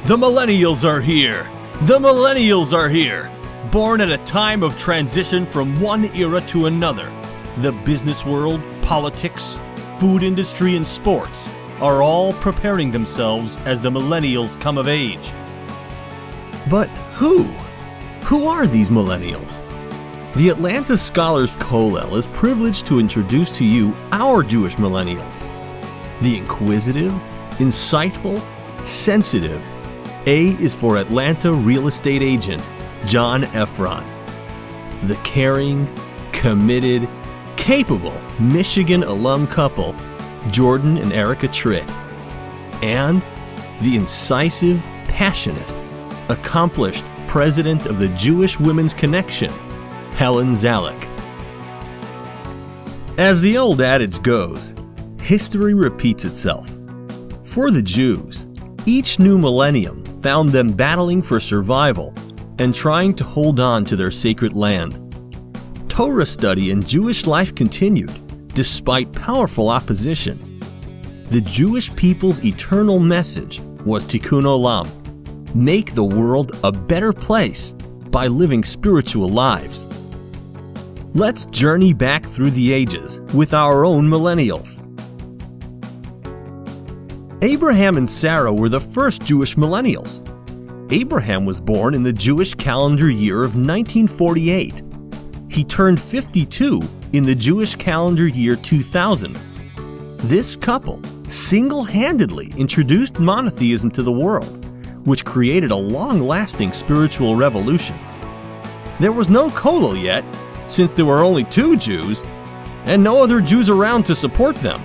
The Millennials are here! The Millennials are here! Born at a time of transition from one era to another, the business world, politics, food industry, and sports are all preparing themselves as the Millennials come of age. But who? Who are these Millennials? The Atlanta Scholars Kollel is privileged to introduce to you our Jewish Millennials. The inquisitive, insightful, sensitive. A is for Atlanta real estate agent John Efron. The caring, committed, capable Michigan alum couple Jordan and Erica Tritt. And the incisive, passionate, accomplished president of the Jewish Women's Connection, Helen Zalek. As the old adage goes, history repeats itself. For the Jews, each new millennium found them battling for survival and trying to hold on to their sacred land. Torah study and Jewish life continued despite powerful opposition. The Jewish people's eternal message was Tikkun Olam, make the world a better place by living spiritual lives. Let's journey back through the ages with our own millennials. Abraham and Sarah were the first Jewish millennials. Abraham was born in the Jewish calendar year of 1948. He turned 52 in the Jewish calendar year 2000. This couple single-handedly introduced monotheism to the world, which created a long-lasting spiritual revolution. There was no kollel yet, since there were only 2 Jews, and no other Jews around to support them.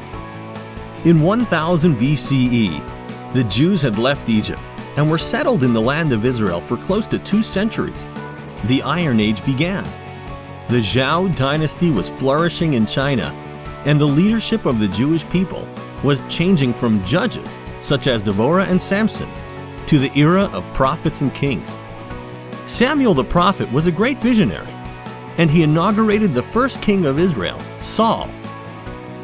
In 1000 BCE, the Jews had left Egypt and were settled in the land of Israel for close to 2 centuries. The Iron Age began. The Zhou dynasty was flourishing in China, and the leadership of the Jewish people was changing from judges such as Deborah and Samson to the era of prophets and kings. Samuel the prophet was a great visionary, and he inaugurated the first king of Israel, Saul.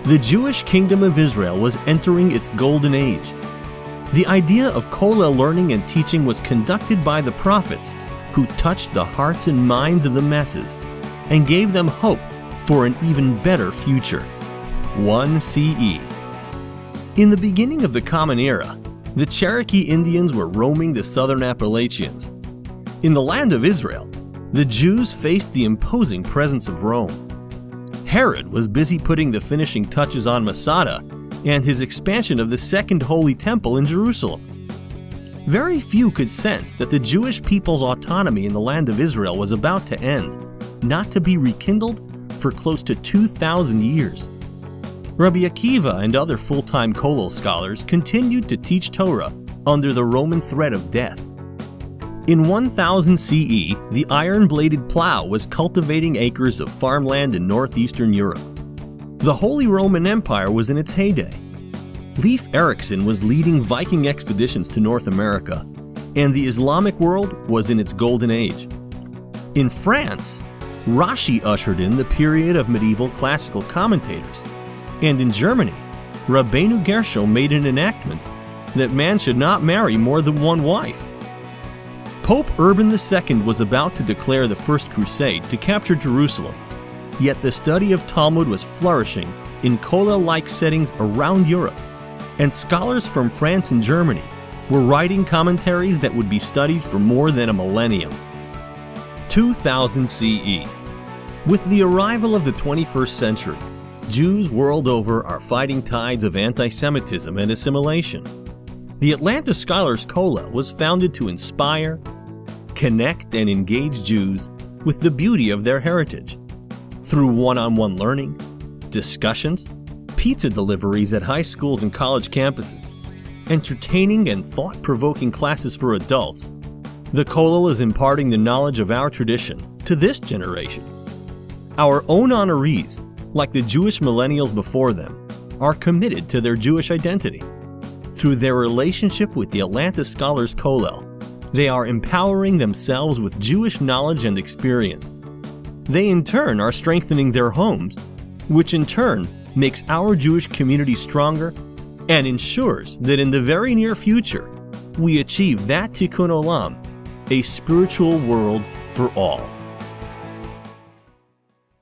The Jewish kingdom of Israel was entering its golden age. The idea of kollel learning and teaching was conducted by the prophets, who touched the hearts and minds of the masses and gave them hope for an even better future. 1 CE. In the beginning of the Common Era, the Cherokee Indians were roaming the southern Appalachians. In the land of Israel, the Jews faced the imposing presence of Rome. Herod was busy putting the finishing touches on Masada and his expansion of the Second Holy Temple in Jerusalem. Very few could sense that the Jewish people's autonomy in the land of Israel was about to end, not to be rekindled for close to 2,000 years. Rabbi Akiva and other full-time kollel scholars continued to teach Torah under the Roman threat of death. In 1000 CE, the iron-bladed plow was cultivating acres of farmland in northeastern Europe. The Holy Roman Empire was in its heyday. Leif Erikson was leading Viking expeditions to North America, and the Islamic world was in its golden age. In France, Rashi ushered in the period of medieval classical commentators, and in Germany, Rabbeinu Gershom made an enactment that man should not marry more than one wife. Pope Urban II was about to declare the First Crusade to capture Jerusalem, yet the study of Talmud was flourishing in kollel-like settings around Europe, and scholars from France and Germany were writing commentaries that would be studied for more than a millennium. 2000 CE. With the arrival of the 21st century, Jews world over are fighting tides of anti-Semitism and assimilation. The Atlanta Scholars Kollel was founded to inspire, connect, and engage Jews with the beauty of their heritage. Through one-on-one learning, discussions, pizza deliveries at high schools and college campuses, entertaining and thought-provoking classes for adults, the Kollel is imparting the knowledge of our tradition to this generation. Our own honorees, like the Jewish millennials before them, are committed to their Jewish identity. Through their relationship with the Atlanta Scholars Kollel, they are empowering themselves with Jewish knowledge and experience. They in turn are strengthening their homes, which in turn makes our Jewish community stronger and ensures that in the very near future, we achieve that tikkun olam, a spiritual world for all.